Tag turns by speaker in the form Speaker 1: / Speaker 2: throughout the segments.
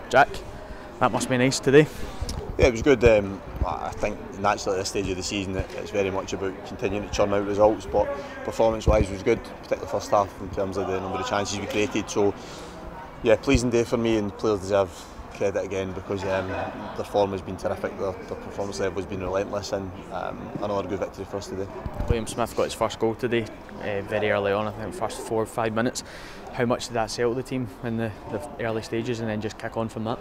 Speaker 1: Jack, that must be nice today.
Speaker 2: Yeah, it was good. I think naturally at this stage of the season it's very much about continuing to churn out results, but performance-wise it was good, particularly first half in terms of the number of chances we created. So yeah, pleasing day for me, and players deserve credit again because their form has been terrific, their performance level has been relentless, and another good victory for us today.
Speaker 1: Liam Smith got his first goal today, very early on, I think first 4 or 5 minutes. How much did that settle the team in the early stages and then just kick on from that?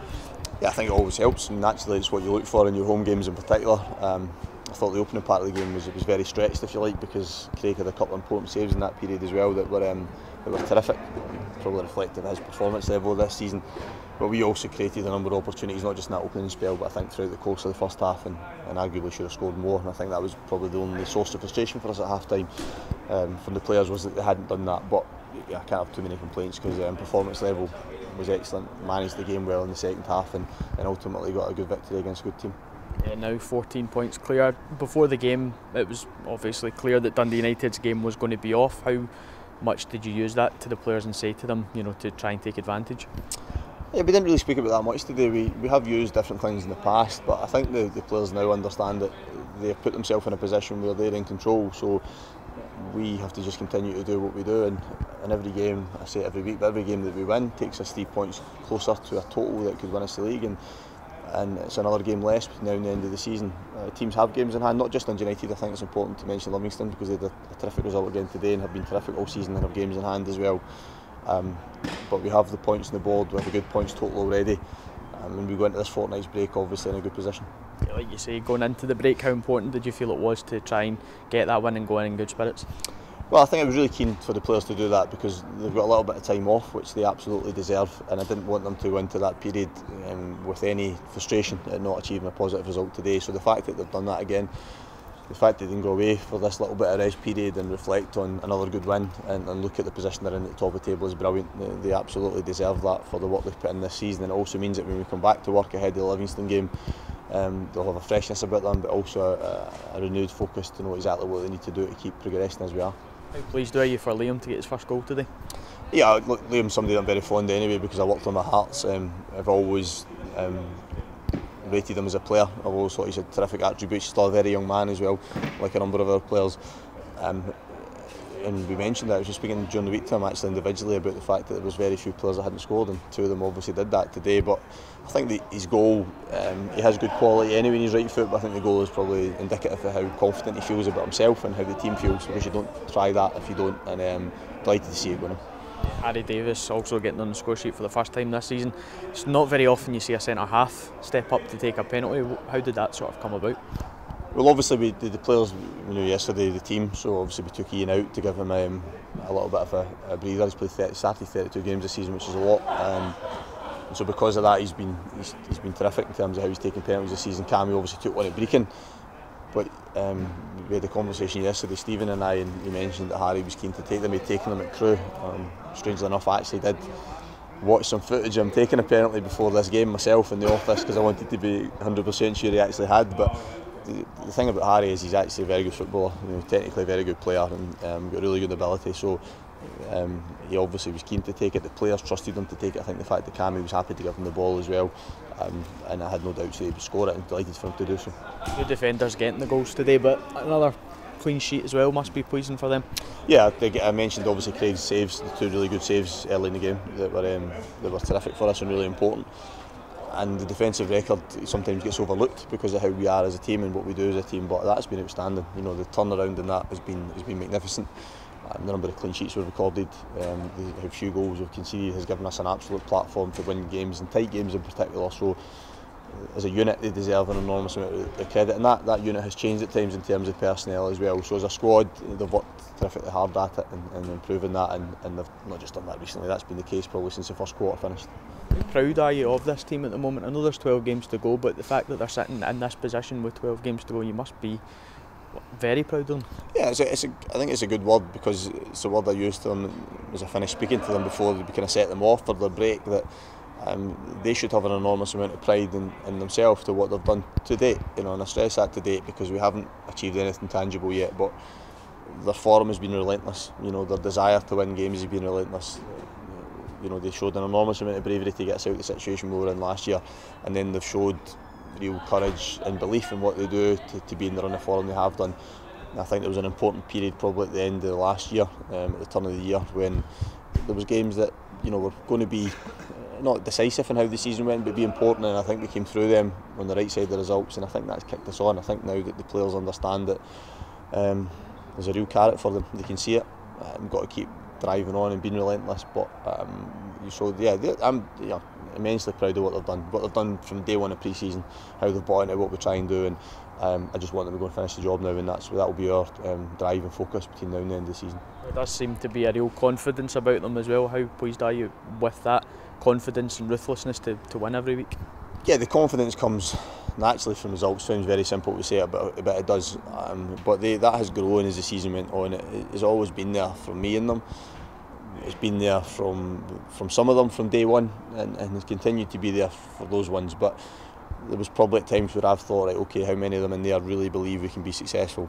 Speaker 2: Yeah, I think it always helps, and naturally it's what you look for in your home games in particular. I thought the opening part of the game was very stretched, if you like, because Craig had a couple of important saves in that period as well that were terrific, probably reflective of his performance level this season. But we also created a number of opportunities, not just in that opening spell, but I think throughout the course of the first half, and arguably should have scored more. And I think that was probably the only source of frustration for us at half time from the players, was that they hadn't done that. But yeah, I can't have too many complaints because performance level was excellent, managed the game well in the second half, and ultimately got a good victory against a good team.
Speaker 1: Yeah, now 14 points clear. Before the game it was obviously clear that Dundee United's game was going to be off. How much did you use that to the players and say to them, to try and take advantage?
Speaker 2: Yeah, we didn't really speak about that much today. We have used different things in the past, but I think the players now understand that they've put themselves in a position where they're in control, so we have to just continue to do what we do, and every game, I say it every week, but every game that we win takes us 3 points closer to a total that could win us the league, and it's another game less now in the end of the season. Teams have games in hand, not just Dundee United. I think it's important to mention Livingston because they had a terrific result again today and have been terrific all season and have games in hand as well. But we have the points on the board, we have a good points total already, and we go into this fortnight's break obviously in a good position.
Speaker 1: Yeah, like you say, going into the break, how important did you feel it was to try and get that win and go in good spirits?
Speaker 2: Well, I think I was really keen for the players to do that because they've got a little bit of time off, which they absolutely deserve, and I didn't want them to go into that period with any frustration at not achieving a positive result today. So the fact that they've done that again, the fact that they can go away for this little bit of rest period and reflect on another good win and look at the position they're in at the top of the table is brilliant. They absolutely deserve that for the work they've put in this season, and it also means that when we come back to work ahead of the Livingston game, they'll have a freshness about them, but also a renewed focus to know exactly what they need to do to keep progressing as we are.
Speaker 1: How pleased are you for Liam to get his first goal today?
Speaker 2: Yeah, look, Liam's somebody that I'm very fond of anyway because I worked on my hearts. I've always rated him as a player. I've always thought he's had terrific attributes. He's still a very young man as well, like a number of our players. And we mentioned that, I was just speaking during the week to him actually individually about the fact that there was very few players that hadn't scored, and 2 of them obviously did that today. But I think that his goal, he has good quality anyway in his right foot, but I think the goal is probably indicative of how confident he feels about himself and how the team feels, because you don't try that if you don't, and delighted to see it going.
Speaker 1: Harry Davis also getting on the score sheet for the first time this season. It's not very often you see a centre half step up to take a penalty. How did that sort of come about?
Speaker 2: Well, obviously the players we knew yesterday, the team, so obviously we took Ian out to give him a little bit of a breather. He's started 32 games this season, which is a lot, and so because of that he's been terrific in terms of how he's taken penalties this season. Cammy obviously took one at Brecon, but we had a conversation yesterday, Stephen and I, and he mentioned that Harry was keen to take them. He'd taken them at Crewe. Strangely enough, I actually did watch some footage of him taking a penalty before this game myself in the office because I wanted to be 100% sure he actually had. But the thing about Harry is he's actually a very good footballer, technically a very good player, and got really good ability. So he obviously was keen to take it. The players trusted him to take it. I think the fact that Cammy was happy to give him the ball as well, and I had no doubts that he would score it, and delighted for him to do so.
Speaker 1: Good defenders getting the goals today, but another clean sheet as well must be pleasing for them.
Speaker 2: Yeah, I mentioned obviously Craig's saves, the 2 really good saves early in the game that were terrific for us and really important. And the defensive record sometimes gets overlooked because of how we are as a team and what we do as a team, but that's been outstanding. The turnaround in that has been magnificent. The number of clean sheets we've recorded, how few goals we've conceded has given us an absolute platform to win games, and tight games in particular. So as a unit they deserve an enormous amount of credit, and that unit has changed at times in terms of personnel as well. So as a squad they've worked terrifically hard at it and improving that, and they've not just done that recently, that's been the case probably since the first quarter finished.
Speaker 1: How proud are you of this team at the moment? I know there's 12 games to go, but the fact that they're sitting in this position with 12 games to go, you must be very proud of them. Yeah,
Speaker 2: I think it's a good word because it's a word I used to them as I finished speaking to them before we kind of set them off for their break, that they should have an enormous amount of pride in themselves to what they've done to date, and I stress that to date because we haven't achieved anything tangible yet, but their form has been relentless. Their desire to win games has been relentless. they showed an enormous amount of bravery to get us out of the situation we were in last year, and then they've showed real courage and belief in what they do to be in the run of form they have done. And I think there was an important period probably at the end of last year, at the turn of the year, when there was games that were going to be not decisive in how the season went, but be important, and I think we came through them on the right side of the results, and I think that's kicked us on. I think now that the players understand that there's a real carrot for them, they can see it. We've got to keep driving on and being relentless, but I'm immensely proud of what they've done from day one of pre-season, how they've bought into what we try and do, and I just want them to go and finish the job now, and that will be our drive and focus between now and the end of the season.
Speaker 1: There does seem to be a real confidence about them as well. How pleased are you with that confidence and ruthlessness to win every week?
Speaker 2: Yeah, the confidence comes naturally from results. Sounds very simple to say, but it does. But that has grown as the season went on. It has always been there from me and them. It's been there from some of them from day one, and has continued to be there for those ones. But there was probably at times where I've thought, right, okay, how many of them in there really believe we can be successful?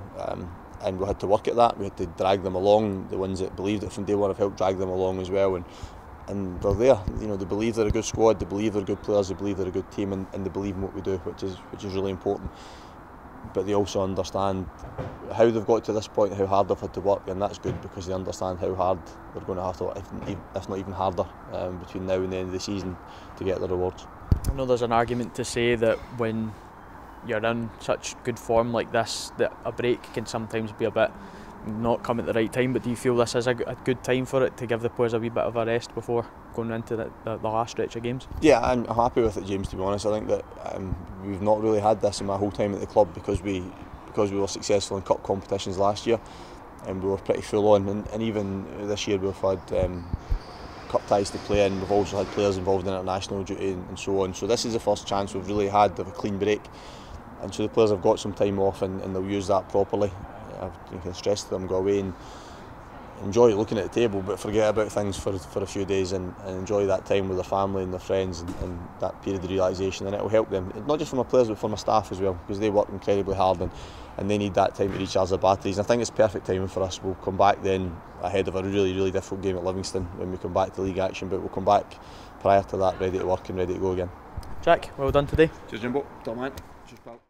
Speaker 2: And we had to work at that. We had to drag them along. The ones that believed it from day one have helped drag them along as well. And they're there. They believe they're a good squad. They believe they're good players. They believe they're a good team, and they believe in what we do, which is really important. But they also understand how they've got to this point, how hard they've had to work, and that's good because they understand how hard they're going to have to work, if not even harder, between now and the end of the season to get the rewards.
Speaker 1: I know there's an argument to say that when you're in such good form like this, that a break can sometimes be a bit not come at the right time, but do you feel this is a good time for it to give the players a wee bit of a rest before going into the last stretch of games? Yeah,
Speaker 2: I'm happy with it, James, to be honest. I think that we've not really had this in my whole time at the club because we were successful in cup competitions last year, and we were pretty full on, and even this year we've had cup ties to play in. We've also had players involved in international duty and so on, so this is the first chance we've really had of a clean break, and so the players have got some time off, and they'll use that properly. I can stress to them, go away and enjoy looking at the table, but forget about things for a few days, and enjoy that time with their family and their friends, and that period of realisation, and it will help them, not just for my players but for my staff as well, because they work incredibly hard, and they need that time to recharge their batteries. And I think it's perfect timing for us. We'll come back then ahead of a really, really difficult game at Livingston when we come back to league action, but we'll come back prior to that ready to work and ready to go again.
Speaker 1: Jack, well done today.
Speaker 2: Cheers, Jimbo. Top man. Cheers, pal.